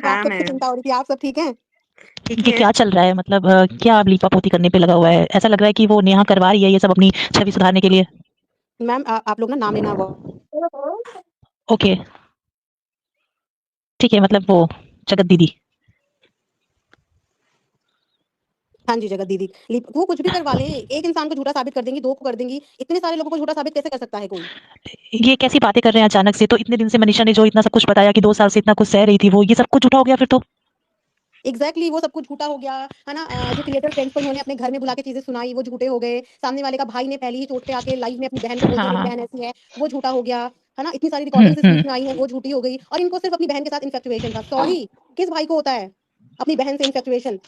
तो हाँ आपको भी मैम, चिंता हो रही थी। आप सब ठीक हैं? ठीक ये है। क्या चल रहा है? मतलब क्या लीपा पोती करने पे लगा हुआ है? ऐसा लग रहा है कि वो नेहा करवा रही है ये सब अपनी छवि सुधारने के लिए। मैम आप लोग ना नाम लेना अवॉइड। ओके, ठीक है, मतलब वो जगत दीदी। हाँ जी, जगत दीदी। वो कुछ भी करवा लें, एक इंसान को झूठा साबित कर देंगी, 2 को कर देंगी। इतने सारे लोगों को झूठा साबित कैसे कर सकता है कोई? ये कैसी बातें कर रहे हैं अचानक से? तो इतने दिन से मनीषा ने जो इतना सब कुछ बताया कि 2 साल से इतना कुछ सह रही थी, वो ये सब कुछ झूठा हो गया फिर तो? एग्जैक्टली वो सब कुछ झूठा हो गया है ना। जो क्रिएटर फ्रेंड्स को इन्होंने अपने घर में बुला के चीजें सुनाई वो झूठे हो गए। सामने वाले का भाई ने पहली ही चोट पे आके लाइव में अपनी बहन को बोल दिया हाँ, मेरी हाँ। बहन ऐसी है, वो झूठा हो गया। है ना, इतनी सारी हुँ, रिकॉर्डिंग्स हुँ, बीच में आई है वो झूठी हो गई। और इनको सिर्फ अपनी बहन के साथ इन्फेक्चुएशन था। सॉरी, किस भाई को होता है अपनी बहन से इन्फेक्चुएशन?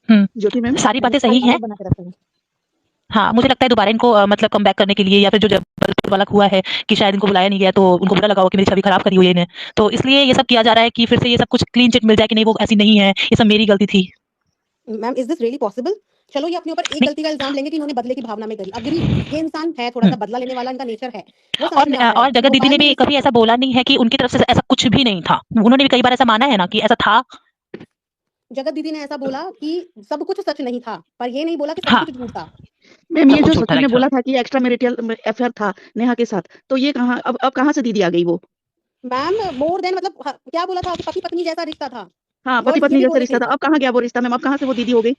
हुँ। ज्योति मैम, सारी बातें हाँ सही जी। हैं। बना के रखते हैं। हाँ, मुझे लगता है दोबारा इनको मतलब कमबैक करने के लिए या फिर जो जबलपुर वाला हुआ है कि शायद इनको बुलाया नहीं गया तो उनको बुरा लगा हो कि मेरी छवि खराब करी हुई है इन्हें। तो इसलिए ये सब किया जा रहा है कि फिर से ये सब कुछ क्लीन चिट मिल जाए कि नहीं वो ऐसी नहीं है, ये सब मेरी गलती थी। Ma'am is this really possible? चलो ये अपने ऊपर एक नहीं। गलती का इल्जाम लेंगे कि इन्होंने बदले की भावना में करी। अग्री, ये इंसान है थोड़ा हुँ। सा बदला लेने वाला, इनका नेचर है, वो समझ में आता है। और जगत दीदी भोपाल ने में भी इस कभी ऐसा बोला नहीं है कि उनकी तरफ से ऐसा कुछ भी नहीं था। उन्होंने भी कई बार ऐसा माना है ना कि ऐसा था। जगत दीदी ने ऐसा बोला कि सब कुछ सच नहीं था, पर ये नहीं बोला कि सब हाँ, कुछ झूठ था। मैम सब ये कुछ जो झूठ था, सचिन ने राइट, हाँ। बोला था कि एक्स्ट्रा मैरिटल अफेयर था नेहा के साथ, तो ये कहाँ अब कहाँ से दीदी आ गई वो? मैम मोर देन मतलब क्या बोला था कि पति पत्नी जैसा रिश्ता था। हाँ, पति वर्ड्स ये पत्नी भी जैसा बोले रिश्ता थे। था, अब कहाँ गया वो रिश्ता मैम? अब कहाँ से वो दीदी हो गई?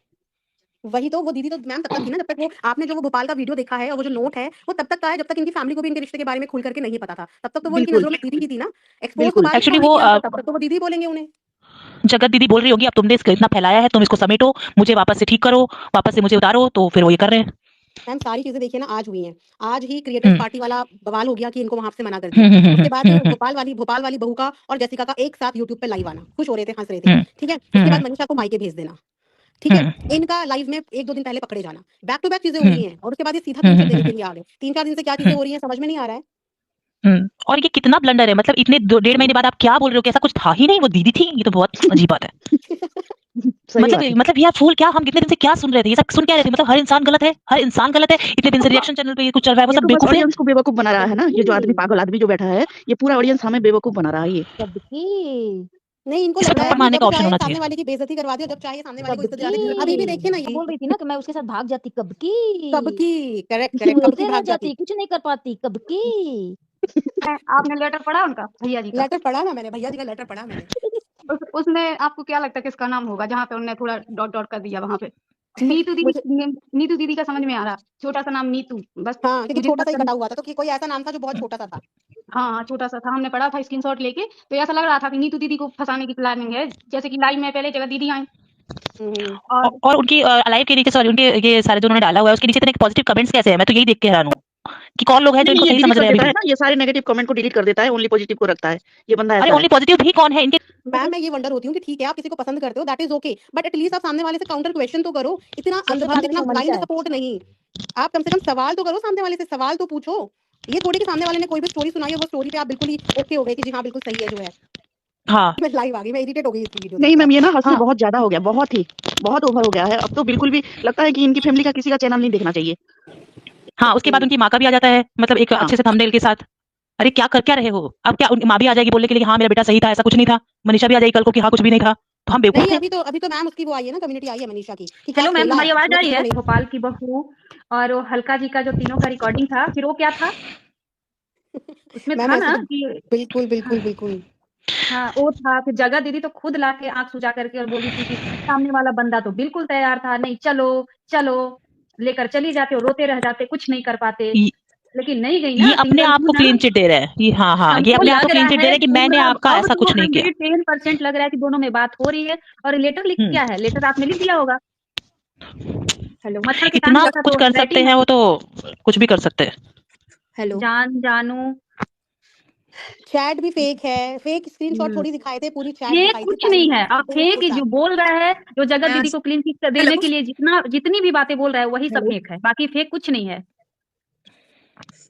वही तो, वो दीदी तो मैम तब तक थी ना जब तक वो आपने जो वो भोपाल का वीडियो देखा है और वो जो नोट है वो तब तक का है जब तक इनकी फैमिली को भी इनके रिश्ते के बारे में खुल करके नहीं पता था। तब तक तो वो इनकी बिल्कुल, नजरों में दीदी ही थी ना। एक्सपोज तो बिल्कुल। बाद में एक्चुअली उन्होंने वो किया था, तब तक तो वो दीदी बोलेंगे उन्हें। जगत दीदी बोल रही होगी अब तुमने इसको इतना फैलाया है, तुम इसको समेटो, मुझे वापस से ठीक करो, वापस से मुझे उतारो, तो फिर वो ये कर रहे हैं। मैम सारी चीजें देखिए ना आज हुई हैं। आज ही क्रिएटर्स हुँ। पार्टी वाला बवाल हो गया कि इनको वहां से मना कर हुँ, दिया। हुँ, हुँ, उसके हुँ, बाद हुँ, हुँ, भोपाल वाली बहू का और जेसिका का एक साथ यूट्यूब पे लाइव आना, खुश हो रहे थे, हंस रहे थे। हुँ, ठीक है, हुँ, उसके हुँ, बाद मनीषा को मायके भेज देना। ठीक है, हुँ, इनका लाइव में 1-2 दिन पहले पकड़े जाना, बैक टू बैक चीजें हो हुँ, रही हैं और उसके बाद ये सीधा हुँ, क्लीन चिट हुँ, देने हुँ, के लिए आ गए। 3-4 दिन से क्या चीजें हुँ, हो रही हैं समझ में नहीं आ रहा है। हुँ। और ये कितना ब्लंडर है, मतलब इतने 2 डेढ़ महीने बाद आप क्या बोल रहे हो कि ऐसा कुछ था ही नहीं, वो दीदी थी? ये तो बहुत अजीब बात है। सही बात है। मतलब यार फूल क्या, हम कितने दिन से क्या सुन रहे थे? ये सब सुन क्या रहे थे? मतलब हर इंसान गलत है, हर इंसान गलत है। इतने दिन से रिएक्शन चैनल पे ये कुछ चल रहा है, वो ये सब तो बस बेवकूफ़ है। ऑडियंस को बेवकूफ बना रहा है ना, ये जो आदमी सबकी पागल आदमी जो बैठा है, ये पूरा ऑडियंस हमें बेवकूफ बना रहा है ये। सबकी नहीं, इनको इस पे लग रहा है थप्पड़ कि मारने जब का ऑप्शन चाहे होना सामने चाहिए। वाले की बेइज्जती करवा दी और जब चाहे सामने वाले को इज्जत दिला दी। अभी भी देखिए ना सबकी ये बोल रही थी ना कि मैं उसके साथ भाग जाती कब की, कब की, करेक्ट करेक्ट, कब की बोलते रह भाग जाती। जाती, कुछ नहीं कर पाती कब की। आपने लेटर पढ़ा उनका भैया जी का? लेटर पढ़ा ना मैंने, भैया जी का लेटर पढ़ा मैंने। उसमें आपको क्या लगता है किसका नाम होगा जहाँ पे उन्होंने थोड़ा डॉट डॉट कर दिया वहां पे? नीतू दीदी। मुझे नीतू दीदी का समझ में आ रहा, छोटा सा नाम नीतू बस। हाँ, क्योंकि मुझे छोटा सा ही पता कटा नहीं। हुआ था, तो कि कोई ऐसा नाम था जो बहुत छोटा सा था। हाँ हाँ, छोटा सा था, हमने पढ़ा था स्क्रीनशॉट लेके, तो ऐसा लग रहा था कि नीतू दीदी को फंसाने की प्लानिंग है, जैसे कि लाइव में पहले जगह दीदी आई हम्म। और और उनकी लाइव के नीचे, सॉरी, उनके ये सारे जो उन्होंने डाला हुआ है उसके नीचे इतने पॉजिटिव कमेंट्स कैसे हैं? मैं तो यही देख के हैरान हूँ कि कौन लोग हैं जो नहीं, इनको ये सही डिलीट समझ कर रहे हैं देता अभी है भी। ना, ये सारे नेगेटिव कमेंट को डिलीट कर देता है, ओनली पॉजिटिव को रखता है। ये बंदा अरे ऐसा है। ओनली पॉजिटिव भी कौन है इनके? मैम मैं ये वंडर होती हूँ कि ठीक है आप किसी को पसंद करते हो, that is okay, but at least आप सामने वाले से काउंटर क्वेश्चन तो करो। इतना सबसे अंधभक्त, पहले इतना तो ब्लाइंड मनीषा है। सपोर्ट नहीं। आप कम से कम सवाल तो करो, सामने वाले से सवाल तो पूछो। ये थोड़ी कि सामने वाले ने कोई भी स्टोरी सुनाई और वो स्टोरी पे आप बिल्कुल ही ओके हो गए कि जी हाँ बिल्कुल सही है जो है। हाँ, मैं लाइव आ गई, मैं इरिटेट हो गई इसकी वीडियो देख नहीं के मैम, आज। ये ना हद से हाँ, बहुत ज्यादा हो गया, बहुत ओवर हो गया है। अब तो बिल्कुल भी लगता है कि इनकी फैमिली का किसी का चैनल नहीं देखना चाहिए। हाँ, उसके बाद उनकी माँ का भी आ जाता है, मतलब एक हाँ, अच्छे से थंबनेल के साथ। अरे क्या कर क्या रहे हो? अब क्या उनकी माँ भी आ जाएगी बोलने के लिए कि हाँ मेरा बेटा सही था, ऐसा कुछ नहीं था। मनीषा भी आ जाएगी कल को कि हाँ कुछ भी नहीं था। तो हम बेवकूफ नहीं, थे। अभी तो मैम उसकी वो आई है ना, कम्युनिटी आई है मनीषा की कि क्या हेलो मैम, खेला है, हमारी आवाज वो आ रही किसी को है? नहीं। भोपाल की बहू और वो हल्का जी का जो तीनों का रिकॉर्डिंग था, फिर वो क्या था उसमें मैम था ऐसे ना तो कि बिल्कुल हाँ, बिल्कुल बिल्कुल। हाँ वो था। फिर जगह दीदी तो खुद लाके आंख सुजा करके और बोली थी कि सामने वाला बंदा तो बिल्कुल तैयार था, नहीं चलो चलो, लेकर चली जाते और रोते रह जाते, कुछ नहीं कर पाते, ये लेकिन नहीं गई ये ना, अपने सिंगल आप हूँ को ना। क्लीन चिट दे रहा है। ये हाँ, हाँ, ये हमको अपने आप को लग क्लीन रहा चिट दे रहा है है कि मैंने पूरा, आपका अब ऐसा तो कुछ नहीं किया। 110% लग रहा है कि दोनों में बात हो रही है। और लेटर लिख हुँ। क्या है, लेटर आपने लिख दिया होगा। हेलो, मच्छर के कान इतना जैसा कुछ तो कर सकते राइटिंग हैं है। वो तो कुछ भी कर सकते हैं। हेलो। जान जानू। चैट भी फेक है, फेक स्क्रीनशॉट हम्म, थोड़ी दिखाए थे, पूरी चैट फेक दिखाई थी कुछ सारी नहीं है। अब डेट्स फेक के जो साथ। बोल रहा है, जो जगत मैं दीदी को क्लीन चिट देने हेलो के लिए जितनी भी बातें बोल रहा है वही सब हेलो फेक है, बाकी फेक कुछ नहीं है।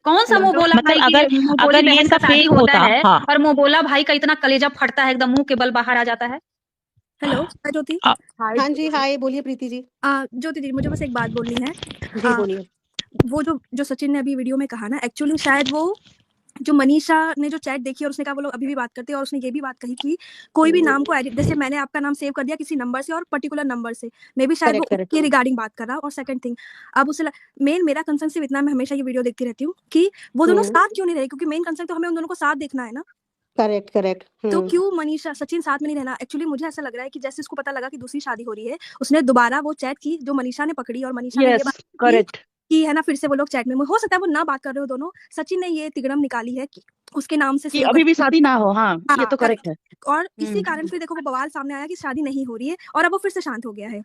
कौन सा हेलो मुंह हेलो बोला मतलब भाई की अगर मुंह बोली अगर ये बहन का सब शादी फेक होता होता, है हाँ। और मुंह बोला भाई का इतना कलेजा फटता है, एकदम मुंह के बल बाहर आ जाता है। हेलो हाय ज्योति। अ, हाय हाँ जी, हाय बोलिए प्रीति जी। ज्योति दीदी मुझे बस एक बात बोलनी है। जी बोलिए। वो जो जो सचिन ने अभी वीडियो में कहा ना, एक्चुअली शायद वो जो मनीषा ने जो चैट देखी और उसने कहा वो लोग अभी भी बात करते हैं, और उसने ये भी बात कही कि कोई भी नाम को एडिट, जैसे मैंने आपका नाम सेव कर दिया किसी नंबर से और पर्टिकुलर नंबर से, मे बी शायद वो करेक्ट उसके रिगार्डिंग बात कर रहा हो। और सेकंड थिंग, अब उसे मेन मेरा कंसर्न सिर्फ इतना, मैं हमेशा ये वीडियो देखती रहती हूँ कि वो दोनों साथ क्यों नहीं रहे, क्योंकि मेन कंसर्न तो हमें उन दोनों को साथ देखना है ना। करेक्ट तो क्यों मनीषा सचिन साथ में नहीं रहना। एक्चुअली मुझे ऐसा लग रहा है कि जैसे उसको पता लगा कि दूसरी शादी हो रही है, उसने दोबारा वो चैट की जो मनीषा ने पकड़ी, और मनीषा ने ये यस बात की करेक्ट। कि है ना, फिर से वो लोग चैट में, हो सकता है वो ना बात कर रहे हो दोनों, सचिन ने ये तिगड़म निकाली है कि उसके नाम से कि सेव अभी भी कर, शादी ना हो। हाँ ये तो करेक्ट है। और इसी कारण फिर देखो वो बवाल सामने आया कि शादी नहीं हो रही है, और अब वो फिर से शांत हो गया है।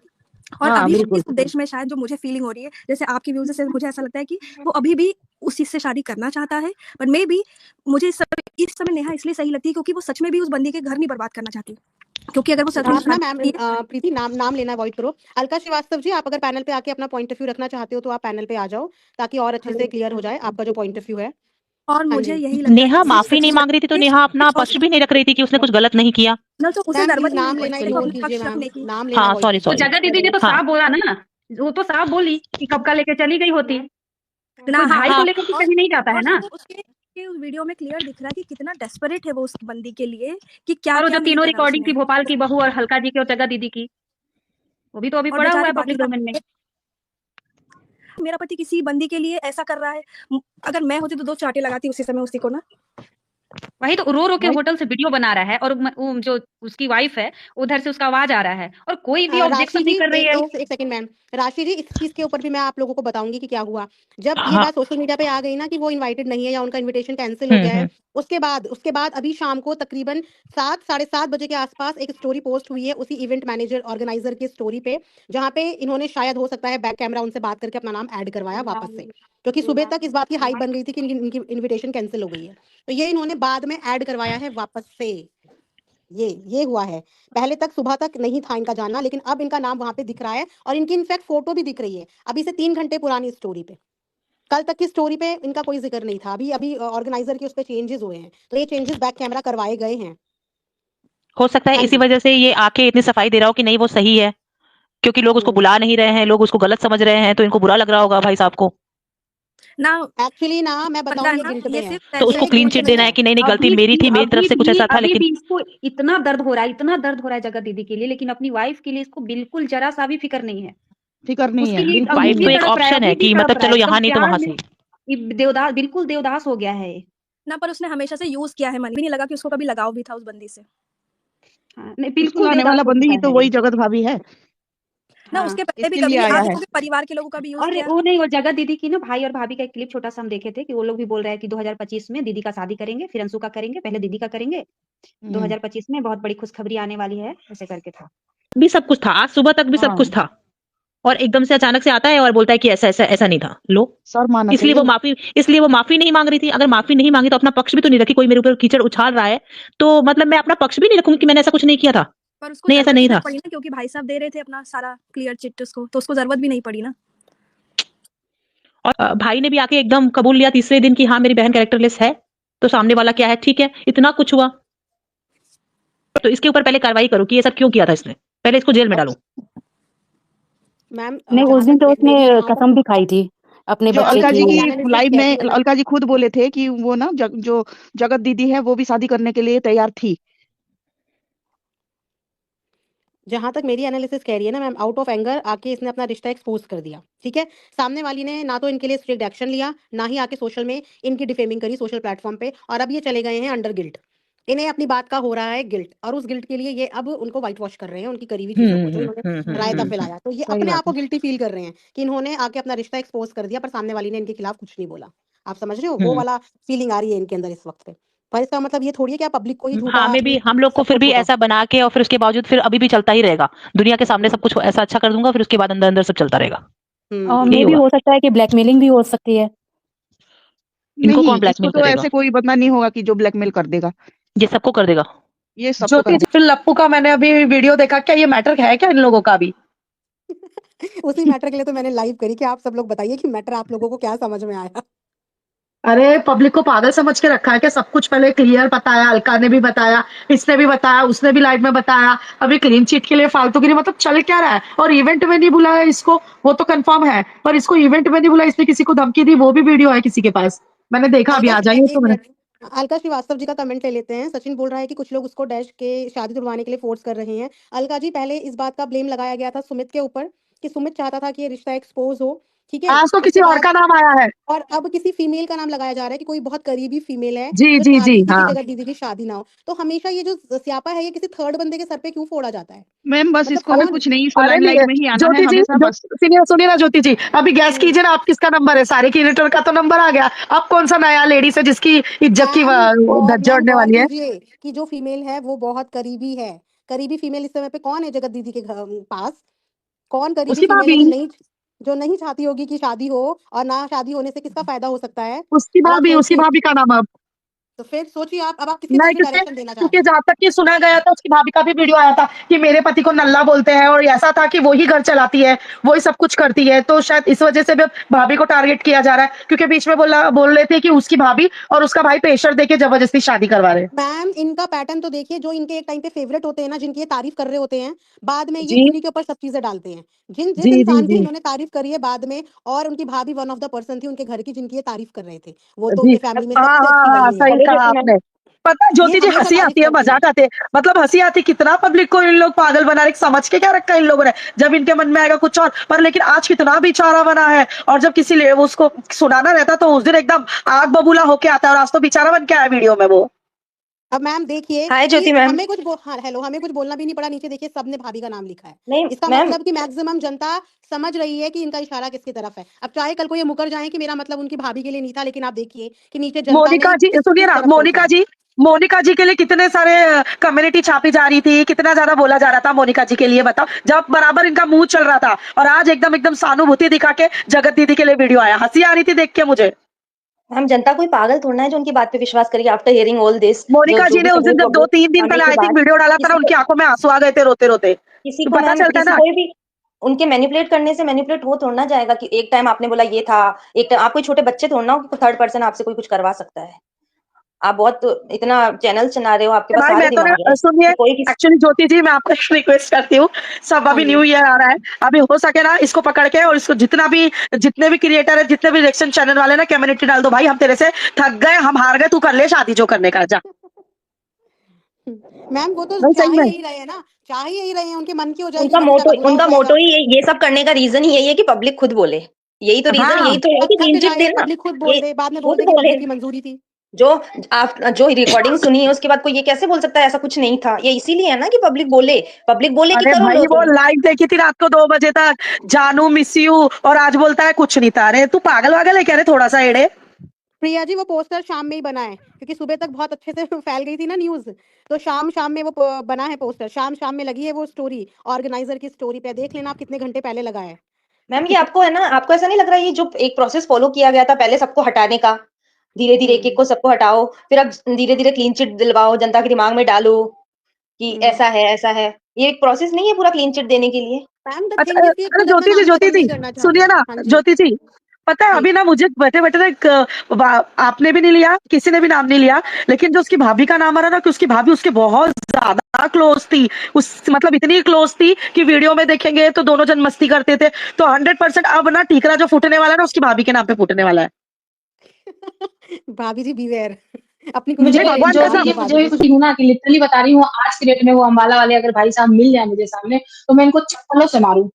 और हाँ, अभी बिल्कुल। इस उद्देश्य में शायद जो मुझे फीलिंग हो रही है, जैसे आपकी व्यूज से मुझे ऐसा लगता है कि वो अभी भी उस चीज से शादी करना चाहता है, बट मे बी मुझे इस समय नेहा इसलिए सही लगती है क्योंकि वो सच में भी उस बंदी के घर नहीं बर्बाद करना चाहती। क्योंकि अगर वो सच में ना मैम प्रीति नाम लेना अवॉइड करो। अलका श्रीवास्तव जी, आप अगर पैनल पे आके अपना पॉइंट ऑफ व्यू रखना चाहते हो तो आप पैनल पे आ जाओ, ताकि और अच्छे से क्लियर हो जाए आपका जो पॉइंट ऑफ व्यू है। और मुझे यही लगता है नेहा माफी नहीं मांग रही थी तो नेहा अपना पक्ष भी नहीं रख रही थी कि उसने कुछ गलत नहीं किया। तो उसे मैम, जरूरत प्लीज नाम लेना इग्नोर कीजिए मैम, नाम लेना हाँ avoid सॉरी तो सॉरी। जगह दीदी ने तो हाँ। साफ बोला ना, वो तो साफ बोली कि कब का लेके चली गई होती। कोई भाई को लेकर के कहीं नहीं जाता है ना। उसके उस वीडियो में क्लियर दिख रहा है कि कितना डेस्परेट है वो उस बंदी के लिए, कि क्या और वो क्या जो नहीं तीनों करा रिकॉर्डिंग थी उसने। भोपाल की बहू और हल्का जी की और जगह दीदी की, वो भी तो अभी और पड़ा हुआ बेचारे है पब्लिक बाकी डोमेन में। मेरा पति किसी बंदी के लिए ऐसा कर रहा है, अगर मैं होती तो 2 चांटे लगाती उसी समय उसी को ना। वही तो रो रो के होटल से वीडियो बना रहा है, और वो जो उसकी वाइफ है उधर से उसका आवाज आ रहा है, और कोई भी ऑब्जेक्शन राशि नहीं जी, कर रही है वो। एक सेकंड मैम, राशि जी इस चीज के ऊपर भी मैं आप लोगों को बताऊंगी कि क्या हुआ जब ये हाँ। बात सोशल मीडिया पे आ गई ना कि वो इनवाइटेड नहीं है या उनका इनविटेशन कैंसिल हो गया है। उसके बाद अभी शाम को तकरीबन 7 साढ़े 7 बजे के आसपास एक स्टोरी पोस्ट हुई है उसी इवेंट मैनेजर ऑर्गेनाइजर की स्टोरी पे, जहाँ पे इन्होंने शायद हो सकता है बैक कैमरा उनसे बात करके अपना नाम ऐड करवाया वापस से, क्योंकि सुबह तक इस बात की हाइप बन गई थी कि इनकी इन्विटेशन कैंसिल हो गई है, तो ये इन्होंने बाद में ऐड करवाया है वापस से। ये हुआ है। पहले तक सुबह तक नहीं था इनका जानना, लेकिन अब इनका नाम वहां पे दिख रहा है और इनकी इनफैक्ट फोटो भी दिख रही है अभी से 3 घंटे पुरानी स्टोरी पे। कल तक की स्टोरी पे इनका कोई जिक्र नहीं था, अभी अभी ऑर्गेनाइजर के उस पे चेंजेस हुए हैं, तो ये चेंजेस बैक कैमरा करवाए गए हैं। हो सकता है इसी वजह से ये आके इतनी सफाई दे रहा हो कि नहीं वो सही है, क्योंकि लोग उसको बुला नहीं रहे हैं, लोग उसको गलत समझ रहे हैं, तो इनको बुरा लग रहा होगा भाई साहब को ना। एक्चुअली ना मैं बताऊं, ये गिल्ट पे है, तो उसको क्लीन चिट देना है कि नहीं नहीं गलती मेरी थी, मेरी तरफ से कुछ ऐसा था, अभी लेकिन भी इसको इतना दर्द हो रहा है, इतना दर्द हो रहा है जगह दीदी के लिए, लेकिन अपनी वाइफ के लिए इसको बिल्कुल जरा सा भी फिक्र नहीं है। फिक्र नहीं उसके है लिए बिल्कुल वाइफ अभी तो भी एक तड़प रहा है, ऑप्शन अभी है भी कि तड़प मतलब रहा चलो है, यहाँ एकदम नहीं तो प्यार वहां में से। ये देवदास, बिल्कुल देवदास हो गया है ये। ना, पर उसने हमेशा से यूज किया है, मन भी नहीं लगा कि उसको कभी लगाव भी था उस बंदी से। हाँ, नहीं उसको बिल्कुल लाने देवदास वाला हो बंदी ही चुका तो है वही ये। जगत भाभी है ना हाँ, उसके पहले भी इसके कभी लिए नहीं, आया आज है। देखोगे परिवार के लोगों का भी यूज और किया। वो नहीं, वो जगह दीदी की ना भाई और भाभी का एक क्लिप छोटा सा हम देखे थे कि वो लोग भी बोल रहे हैं कि 2025 में दीदी का शादी करेंगे, फिर अंशु का करेंगे, पहले दीदी का करेंगे, 2025 में बहुत बड़ी खुशखबरी आने वाली है, ऐसे करके था। भी सब कुछ था, आज सुबह तक भी सब हाँ। कुछ था, और एकदम से अचानक से आता है और बोलता है कि ऐसा ऐसा ऐसा नहीं था। लो, सर माना इसलिए वो माफी नहीं मांग रही थी। अगर माफी नहीं मांगी तो अपना पक्ष भी तो नहीं रखी। कोई मेरे ऊपर कीचड़ उछाल रहा है तो मतलब मैं अपना पक्ष भी नहीं रखूंगी कि मैंने ऐसा कुछ नहीं किया था। पर उसको नहीं, ऐसा जरूरत नहीं भी था। पड़ी ना, क्योंकि भाई साहब दे रहे थे अपना सारा क्लियर चिट उसको, तो उसको जरूरत भी नहीं पड़ी ना। और भाई ने भी आके एकदम कबूल लिया तीसरे दिन कि हाँ मेरी बहन कैरेक्टरलेस है, तो सामने वाला क्या है, ठीक है, इतना कुछ हुआ तो इसके ऊपर पहले कार्रवाई करो कि ये सब क्यों किया था इसने, पहले इसको जेल में डालो। मैम नहीं, उस दिन तो उसने कसम भी खाई थी अपने जो बच्चे अलका जी की। की लाइव में अलका जी खुद बोले थे कि वो ना जो जगत दीदी है वो भी शादी करने के लिए तैयार थी। जहां तक मेरी एनालिसिस कह रही है ना मैम, आउट ऑफ एंगर आके इसने अपना रिश्ता एक्सपोज कर दिया, ठीक है। सामने वाली ने ना तो इनके लिए स्ट्रिक्ट एक्शन लिया, ना ही आके सोशल में इनकी डिफेमिंग करी सोशल प्लेटफॉर्म पे, और अब ये चले गए हैं अंडर गिल्ट। इन्हें अपनी बात का हो रहा है गिल्ट, और उस गिल्ट के लिए ये अब उनको व्हाइट वॉश कर रहे हैं, उनकी करी हुई चीजों को जो इन्होंने रायता फैलाया, तो ये अपने आप को गिल्टी फील कर रहे हैं कि इन्होंने आके अपना रिश्ता एक्सपोज कर दिया, पर सामने वाली ने इनके खिलाफ कुछ नहीं बोला। आप समझ रहे हो, वो वाला फीलिंग आ रही है इनके अंदर इस वक्त पे। पर इसका मतलब ये थोड़ी है कि आप पब्लिक को ही झूठा, हाँ, भी हम लोग को फिर भी ऐसा बना के और फिर उसके बावजूद फिर अभी भी चलता ही रहेगा। दुनिया के सामने सब कुछ ऐसा अच्छा कर दूंगा, फिर उसके बाद अंदर अंदर सब चलता रहेगा। और मे भी हो सकता है कि ब्लैकमेलिंग भी हो सकती है। इनको नहीं, कौन ब्लैकमेल इसको तो करेगा? ऐसे कोई बंदा नहीं होगा कि जो ब्लैकमेल कर देगा, ये सबको कर देगा। ये सबको ज्योति जी, फिर लप्पू का मैंने अभी वीडियो देखा, क्या ये मैटर है क्या इन लोगों का भी? उसी मैटर के लिए तो मैंने लाइव करी कि आप सब लोग बताइए कि मैटर आप लोगों को क्या समझ में आया। अरे पब्लिक को पागल समझ के रखा है क्या? सब कुछ पहले क्लियर बताया, अलका ने भी बताया, इसने भी बताया, उसने भी लाइव में बताया, अभी क्लीन चिट के लिए फालतूगिरी, मतलब चल क्या रहा है? और इवेंट में नहीं बुलाया इसको, वो तो कंफर्म है, पर इसको इवेंट में नहीं बुलाया, इसने किसी को धमकी दी, वो भी वीडियो है किसी के पास, मैंने देखा। अभी आ जाइए तो मैंने अलका श्रीवास्तव जी का कमेंट ले लेते हैं। सचिन बोल रहा है कि कुछ लोग उसको डैश के शादी तुड़वाने के लिए फोर्स कर रहे हैं। अलका जी, पहले इस बात का ब्लेम लगाया गया था सुमित के ऊपर कि सुमित चाहता था कि ये रिश्ता एक्सपोज हो, ठीक है? आज तो किसी उसके और बाद का नाम आया है। और अब किसी फीमेल का नाम लगाया जा रहा है कि कोई बहुत करीबी फीमेल है जी जो जी चाहती जी थी कि हाँ। जगत दीदी की शादी ना हो। तो हमेशा ये जो स्यापा है ये किसी थर्ड बंदे के सर पे क्यों फोड़ा जाता है? मैम बस मतलब इसको भी कौन? कुछ नहीं, इसको अरे लाइमलाइट में ही आना है ज्योति जी, हमेशा बस। सुनिए सुनिए ना ज्योति जी, अभी गैस हम्म। कीजिए ना, आप किसका नंबर है? सारे क्रिएटर का तो नंबर आ गया, अब कौन सा नया लेडीज है जिसकी इज्जत की मैम जड़ने गौर वाली है? कीजिए कि जो फीमेल है वो बहुत करीबी है। करीबी फीमेल इस समय पे कौन है जगत दीदी के पास? कौन करीबी उसकी फीमेल है भाभी, जो नहीं चाहती होगी कि शादी हो, और ना शादी होने से किसका फायदा हो सकता है? उसकी अब आप भाभी, उसकी सोचिए। भाभी का नाम अब तो फिर सोचिए आप, अब आप किसकी तरफ नहीं, से क्योंकि डायरेक्शन देना चाह रहे क्योंकि हैं? जहां तक कि सुना गया था, उसकी भाभी का भी वीडियो आया था कि मेरे पति को नल्ला बोलते हैं, और ऐसा था कि वो ही घर चलाती है, वो ही सब कुछ करती है, तो शायद इस वजह से भी अब भाभी को टारगेट किया जा रहा है, क्योंकि बीच में बोल रहे थे कि उसकी भाभी और उसका भाई प्रेशर देके जबरदस्ती शादी करवा रहे हैं। मैम इनका पैटर्न तो देखिए, जो इनके एक टाइम पे फेवरेट होते हैं ना, जिनकी ये तारीफ कर रहे होते हैं, बाद में ये जी इन्हीं के ऊपर सब चीजें डालते हैं। जिस जी जी इंसान की जी इन्होंने तारीफ करी है बाद में, और उनकी भाभी वन ऑफ द पर्सन थी उनके घर की जिनकी ये तारीफ कर रहे थे, वो तो जी। उनके फैमिली में हाँ सबसे हाँ अच्छी हाँ, वही है। सही कहा आपने। पता है ये ज्योति जी, हमेशा हंसी तारीफ आती है, करते हैं। मजाक आते हैं, मतलब हंसी आती है, कितना पब्लिक को इन लोग पागल बना रहे, समझ के क्या रखा है इन लोगों ने, जब इनके मन में आएगा कुछ और, पर लेकिन आज कितना बेचारा बना है, और जब किसी उसको सुनाना रहता तो उस दिन एकदम आग बबूला होके आता है, और आज तो बेचारा बन के आया वीडियो में वो। अब मैम देखिए हाय कि ज्योति मैम। हमें कुछ हाँ हेलो, हमें कुछ बोलना भी नहीं पड़ा, नीचे देखिए सबने भाभी का नाम लिखा है। नहीं इसका मैम, मतलब कि मैक्सिमम जनता समझ रही है कि इनका इशारा किसकी तरफ है। अब चाहे कल को ये मुकर जाए कि मेरा मतलब उनकी भाभी के लिए नहीं था, लेकिन आप देखिए कि नीचे जनता ने मोनिका जी सुनिए किस ना, तरफ सोचा है। मोनिका जी के लिए कितने सारे कम्युनिटी छापी जा रही थी, कितना ज्यादा बोला जा रहा था मोनिका जी के लिए, बताओ, जब बराबर इनका मुंह चल रहा था, और आज एकदम एकदम सहानुभूति दिखा के जगत दीदी के लिए वीडियो आया, हंसी आ रही थी देख के मुझे। हम जनता कोई पागल थोड़ा है जो उनकी बात पे विश्वास करेगी आफ्टर हियरिंग ऑल दिस। जो मोनिका जो जी भी ने उस दिन सबूत जब वबूत 2-3 दिन आने पहले के आई थिंक बाद वीडियो डाला था ना, किसी उनकी को आंखों में आंसू आ गए थे रोते रोते, किसी तो को पता मैम चलता है किसी ना। कोई भी उनके मैनिपुलेट करने से मैनिपुलेट हो थोड़ा ना जाएगा कि एक टाइम आपने बोला ये था, एक टाइम आप कोई छोटे बच्चे थोड़ा ना हो कि थर्ड पर्सन आपसे कोई कुछ करवा सकता है। आप बहुत इतना चैनल चला रहे हो, आपके पास भाई सारे मैं तो दिमाग ना, है सुनिए, कि कोई किसी एक्चुअली ज्योति जी मैं आपको एक रिक्वेस्ट करती हूँ, सब हाँ अभी जी। न्यू ईयर आ रहा है, अभी हो सके ना इसको पकड़ के, और इसको जितने भी क्रिएटर है, जितने भी रिएक्शन चैनल वाले ना, कम्युनिटी डाल दो भाई, हम तेरे से थक गए, हम हार गए, तू कर ले शादी जो करने का, जा। मैम वो तो नहीं चाह सही ही में, यही रहे हैं ना, चाह ही यही रहे हैं, उनके मन की हो जाएगी तो बेचारा बुरा हो उनका जाएगा। मोटो ही ये सब करने का रीजन ही यही है कि पब्लिक खुद बोले। यही तो रीजन, हाँ यही तो है अब कि थक क्लीन चिट जाए, देना। पब्लिक खुद ये बोल दे, बाद में बोल खुद दे कि बोले, पब्लिक की मंजूरी थी। जो आप जो रिकॉर्डिंग सुनी है उसके बाद कोई ये कैसे बोल सकता है ऐसा कुछ नहीं था? ये इसीलिए है ना कि पब्लिक बोले कि अरे करो लो भाई वो तुम। लाइव देखी थी रात को 2 बजे तक, जानू मिस यू, और आज बोलता है कुछ नहीं था, अरे तू पागल वागल है क्या रे, थोड़ा सा एड़े। प्रिया जी वो पोस्टर शाम में ही बना है, क्योंकि सुबह तक बहुत अच्छे से फैल गई थी ना न्यूज, तो शाम शाम में वो बना है पोस्टर, शाम शाम में लगी है वो स्टोरी, ऑर्गेनाइजर की स्टोरी पे देख लेना आप कितने घंटे पहले लगा है। मैम ये आपको है ना, आपको ऐसा नहीं लग रहा है ये जो एक प्रोसेस फॉलो किया गया था पहले सबको हटाने का, धीरे धीरे एक एक को सबको हटाओ, फिर अब धीरे धीरे क्लीन चिट दिलवाओ, जनता के दिमाग में डालो कि ऐसा है ऐसा है, ये एक प्रोसेस नहीं है पूरा क्लीन चिट देने के लिए? मैम द अच्छा, थिंग इज कि अरे खुद अपना नाम ज्योति खत्म जी नहीं करना सुनिए चाहते। ना, हाँ जी। ज्योति जी, पता है जी। अभी ना मुझे बैठे बैठे ना आपने भी नहीं लिया, किसी ने भी नाम नहीं लिया, लेकिन जो उसकी भाभी का नाम आ रहा ना, कि उसकी भाभी उसके बहुत ज्यादा क्लोज थी, उस मतलब इतनी क्लोज थी कि वीडियो में देखेंगे तो दोनों जन मस्ती करते थे, तो 100% अब ना ठीकरा जो फूटने वाला है ना, उसकी भाभी के नाम पे फूटने वाला है। भाभी जी बीवेयर अपनी मुझे कुंडली नहीं, पढ़ भगवान लीजिए ज्योति आप जी, तो कसम। मुझे भाभी भी जी। कुछ नहीं ना, कि लिटरली बता रही हूँ, आज के डेट में वो अम्बाला वाले अगर भाई साहब मिल जाए मुझे सामने, तो मैं इनको चप्पलों से मारूं।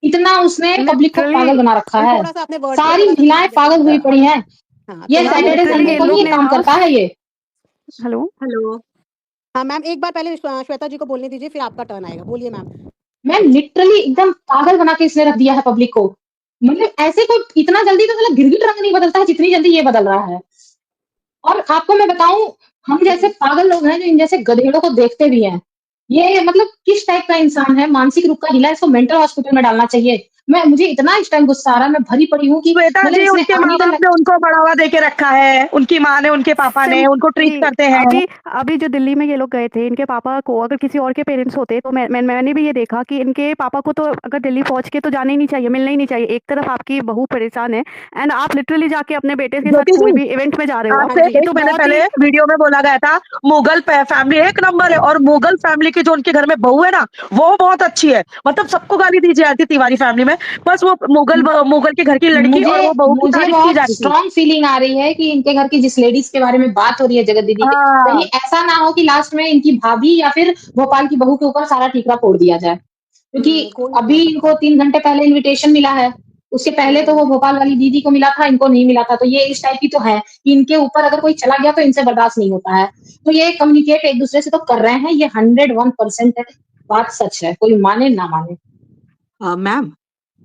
इतना उसने पब्लिक को पागल लिटरली बना रखा मैम है, थोड़ा सा अपने वर्ड को सारी थोड़ा सा महिलाएं देखिए पागल हुई जैसे। पड़ी हैं। हाँ ये थोड़ा सा मैम सैटरडे वर्ड को लिटरली संडे ये को देखिए ही लोग ये अपने। ने काम ना करता है ये। हेलो हेलो हाँ मैम एक बार पहले श्वेता जी को बोलने दीजिए, फिर आपका टर्न आएगा, बोलिए मैम। मैम लिटरली एकदम पागल बना के इसने रख दिया है पब्लिक को। मतलब ऐसे कोई इतना जल्दी तो मतलब गिरगिट रंग नहीं बदलता है जितनी जल्दी ये बदल रहा है। और आपको मैं बताऊं, हम जैसे पागल लोग हैं जो इन जैसे गधेड़ों को देखते भी हैं। ये मतलब किस टाइप का इंसान है, मानसिक रूप का ढीला है, इसको मेंटल हॉस्पिटल में डालना चाहिए। मुझे इतना इस टाइम गुस्सा आ रहा है, मैं भरी पड़ी हूँ कि श्वेता मतलब जी, इसने उनके आनी माँ तो बाप ने उनको बढ़ावा दे के रखा है, उनकी माँ ने, उनके पापा ने उनको ट्रीट सिंपली करते हैं। अभी अभी जो दिल्ली में ये लोग गए थे, इनके पापा को अगर किसी और के पेरेंट्स होते तो मैंने भी ये देखा कि इनके पापा को तो अगर दिल्ली पहुंच के तो जाना ही नहीं चाहिए, मिलना ही नहीं चाहिए। एक तरफ आपकी बहू परेशान है एंड आप लिटरली जाके अपने बेटे के साथ ज्योति कोई जी, भी इवेंट में जा रहे हो आप, हाँ आपसे जी। ये एक तो महीने बहुत पहले ही वीडियो में बोला गया था मुगल फैमिली एक नंबर है, और मुगल फैमिली की जो उनके घर में बहू है ना, वो बहुत अच्छी है, मतलब सबको गाली दी जाती है तिवारी फैमिली में, बस वो मुगल के घर की लड़की और वो बहू की मुझे तारीफ की बहुत जा रही थी। स्ट्रॉन्ग फीलिंग आ रही है कि इनके घर की जिस लेडीज के बारे में बात हो रही है जगत दीदी की, हाँ कहीं ऐसा ना हो कि लास्ट में इनकी भाभी या फिर भोपाल की बहू के ऊपर सारा ठीकरा फोड़ दिया जाए, क्योंकि कोई नहीं अभी हो इनको सकता। 3 घंटे पहले इनविटेशन मिला है, उसके पहले तो वो भोपाल वाली दीदी को मिला था, इनको नहीं मिला था। तो ये इस टाइप की तो है कि इनके ऊपर अगर कोई चला गया तो इनसे बर्दाश्त नहीं होता है। तो ये कम्युनिकेट एक दूसरे से तो कर रहे हैं, ये 101% बात सच है, कोई माने ना माने। मैम,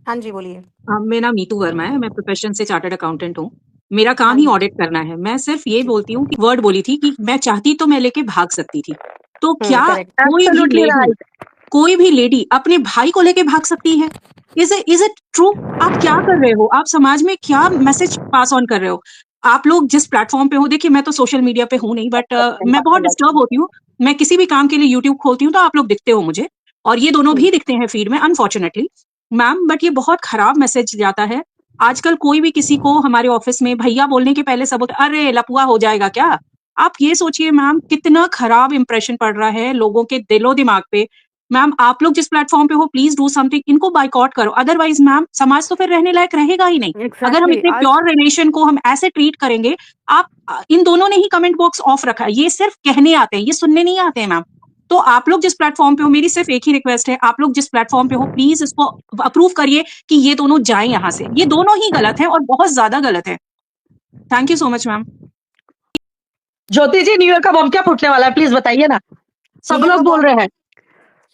हाँ जी, बोलिए। मेरा नाम नीतू वर्मा है, मैं प्रोफेशन से चार्टर्ड अकाउंटेंट हूँ। मेरा काम हाँ ही जी। ऑडिट करना है। मैं सिर्फ ये बोलती हूँ कि वर्ड बोली थी कि मैं चाहती तो मैं लेके भाग सकती थी। तो क्या करेक्ट। Absolutely right. कोई भी लेडी अपने भाई को लेके भाग सकती है? Is it true? आप क्या कर रहे हो? आप समाज में क्या मैसेज पास ऑन कर रहे हो? आप लोग जिस प्लेटफॉर्म पे हो, देखिए मैं तो सोशल मीडिया पे हूँ नहीं, बट मैं बहुत डिस्टर्ब होती हूँ। मैं किसी भी काम के लिए यूट्यूब खोलती हूँ तो आप लोग दिखते हो मुझे, और ये दोनों भी दिखते हैं फीड में अनफॉर्चुनेटली मैम। बट ये बहुत खराब मैसेज जाता है। आजकल कोई भी किसी को हमारे ऑफिस में भैया बोलने के पहले सब बोलते, अरे लपुआ हो जाएगा क्या? आप ये सोचिए मैम, कितना खराब इंप्रेशन पड़ रहा है लोगों के दिलो दिमाग पे। मैम आप लोग जिस प्लेटफॉर्म पे हो, प्लीज डू समथिंग, इनको बाइकआउट करो, अदरवाइज मैम समाज तो फिर रहने लायक रहेगा ही नहीं। अगर हम एग्जैक्टली इतने आज प्योर रिलेशन को हम ऐसे ट्रीट करेंगे। आप इन दोनों ने ही कमेंट बॉक्स ऑफ रखा है, ये सिर्फ कहने आते हैं, ये सुनने नहीं आते हैं मैम। तो आप लोग जिस प्लेटफॉर्म पे हो, मेरी सिर्फ एक ही रिक्वेस्ट है, आप लोग जिस प्लेटफॉर्म पे हो प्लीज इसको अप्रूव करिए कि ये दोनों जाएं यहाँ से। ये दोनों ही गलत है और बहुत ज्यादा गलत है। Thank you so much ma'am. Jyoti ji, new year का बम क्या फूटने वाला है, प्लीज बताइए ना, सब न्यू ईयर लोग का बोल बॉम्ब रहे हैं।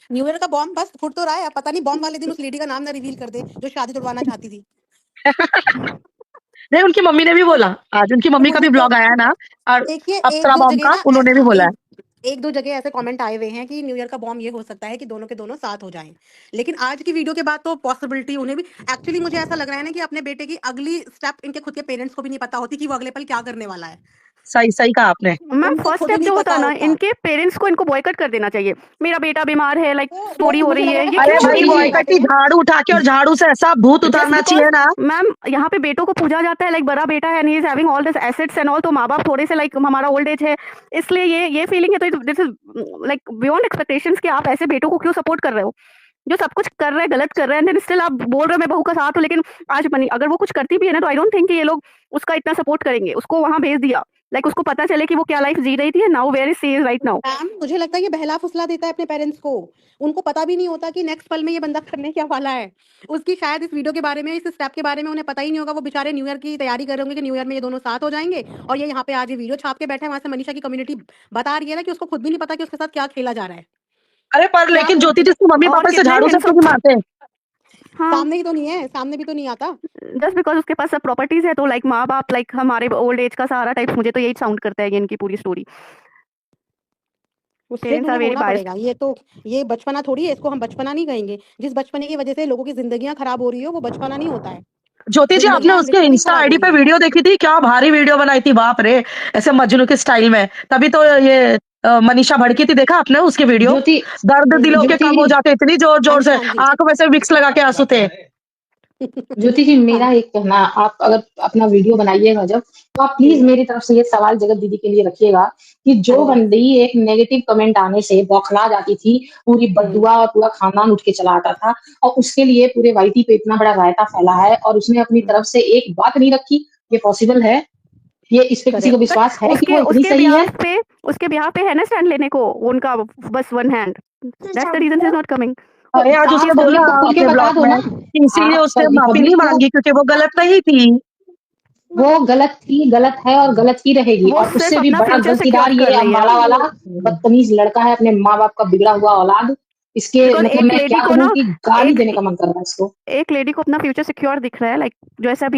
न्यू ईयर का बॉम्ब बस फुट तो रहा है। अब पता नहीं बॉम्ब वाले दिन उस लेडी का नाम ना रिवील कर दे जो शादी तुड़वाना चाहती थी। नहीं, उनकी मम्मी ने भी बोला, आज उनकी मम्मी का भी मुझे तो ब्लॉग आया है ना, और देखिए अप्सरा बॉम्ब का उन्होंने भी बोला है। एक दो जगह ऐसे कमेंट आए हुए हैं कि न्यू ईयर का बॉम्ब ये हो सकता है कि दोनों के दोनों साथ हो जाएं। लेकिन आज की वीडियो के बाद तो पॉसिबिलिटी उन्हें भी, एक्चुअली मुझे ऐसा लग रहा है ना कि अपने बेटे की अगली स्टेप इनके खुद के पेरेंट्स को भी नहीं पता होती कि वो अगले पल क्या करने वाला है। सही सही कहा आपने। मैम उनको फर्स्ट खुद स्टेप नहीं जो होता पता है ना, होता। इनके पेरेंट्स को इनको बॉयकट कर देना चाहिए। मेरा बेटा बीमार है, लाइक स्टोरी हो मुझे रही लगा है, ये अरे क्यों हो भाई, रही है? बॉयकट की झाड़ू उठा के और झाड़ू से ऐसा भूत Just उतारना because, चाहिए ना। मैम यहाँ पे बेटों को पूजा जाता है, लाइक बड़ा बेटा है, he is having all this assets and all, तो माँ बाप थोड़े से लाइक हमारा ओल्ड एज है, इसलिए ये फीलिंग है। तो this is like beyond expectations कि आप ऐसे बेटों को क्यों सपोर्ट कर रहे हो जो सब कुछ कर रहे हैं, गलत कर रहे हैं, एंड देन स्टिल आप बोल रहे हो मैं बहू का साथ हूँ। लेकिन आज बनी अगर वो कुछ करती भी है ना, तो आई डोंट थिंक कि ये लोग उसका इतना सपोर्ट करेंगे। उसको वहां भेज दिया, लाइक उसको पता चले कि वो क्या लाइफ जी रही थी, now where is she is right now. Ma'am मुझे लगता है ये बहला फुसला देता है अपने पेरेंट्स को। उनको पता भी नहीं होता कि नेक्स्ट पल में ये बंदा करने क्या वाला है। उसकी शायद इस वीडियो के बारे में, इस स्टेप के बारे में उन्हें पता ही नहीं होगा। वो बेचारे न्यू ईयर की तैयारी कर रहे होंगे कि न्यू ईयर में ये दोनों साथ हो जाएंगे, और ये यहाँ पे आज ये वीडियो छाप के बैठे हैं। वहां से मनीषा की कम्युनिटी बता रही है ना कि उसको खुद भी नहीं पता कि उसके साथ क्या खेला जा रहा है। अरे पर लेकिन ज्योति जी, मम्मी और पापा से कितने झाड़ू से हिंट्स क्यों मारते हैं? हाँ, सामने ही तो नहीं है, सामने भी तो नहीं आता। जस्ट बिकॉज उसके पास सब प्रॉपर्टीज है, तो लाइक माँ बाप लाइक हमारे ओल्ड एज का सहारा टाइप, मुझे तो यही साउंड करता है ये इनकी पूरी स्टोरी। उससे पेरेंट्स आर उन्हें वेरी होना बायस्ड। पड़ेगा। ये बचपना थोड़ी है, इसको हम बचपना नहीं कहेंगे। जिस बचपने की वजह से लोगों की जिंदगियां खराब हो रही हो वो बचपना नहीं होता है। ज्योति जी, आपने जिंदगियां उसके लिटरली इंस्टा खराब हो आईडी रही पे हैं। वीडियो देखी थी? क्या भारी वीडियो बनाई थी, बाप रे, ऐसे मजनू के स्टाइल में। तभी तो ये मनीषा भड़की थी, देखा आपने उसकी वीडियो? ज्योति दर्द दिलों के कम हो जाते इतनी जोर हाँ जोर जी, से, हाँ जी। आंखों में से विक्स लगा के आंसू थे। ज्योति जी, मेरा एक कहना, आप अगर अपना वीडियो बनाइएगा जब, तो आप प्लीज मेरी तरफ से ये सवाल जगत दीदी के लिए रखिएगा कि जो हाँ जी। बंदी एक नेगेटिव कमेंट आने से बौखला जाती थी, पूरी बद्दुआ और पूरा खानदान उठ के चला आता था, और उसके लिए पूरे वाईटी पे इतना बड़ा रायता फैला है और उसने अपनी तरफ से एक बात नहीं रखी, ये पॉसिबल है? ये इस पे किसी को विश्वास है कि वो इतनी सही है? उसके बिहाफ पे है ना स्टैंड लेने को उनका, बस one hand, that's the reason she is not coming. अरे आज आप उसने पब्लिक बोला को खुल के अपने बता ब्लॉग दो में ना। कि इसीलिए आप उसने माफी पब्लिक नहीं को, मांगी क्योंकि वो गलत नहीं थी। वो गलत थी, गलत है और गलत ही रहेगी। वो और सिर्फ उससे भी अपना बड़ा फ्यूचर गलतीदार सिक्योर ये कर रही है। अम्बाला वाला बदतमीज लड़का है, अपने माँ बाप का बिगड़ा हुआ औलाद। इसके Because मतलब एक मैं लेडी क्या को कहूँ ना, कि गाली देने का मन कर रहा है इसको। एक लेडी को अपना फ्यूचर सिक्योर दिख रहा है, लाइक जो ऐसा भी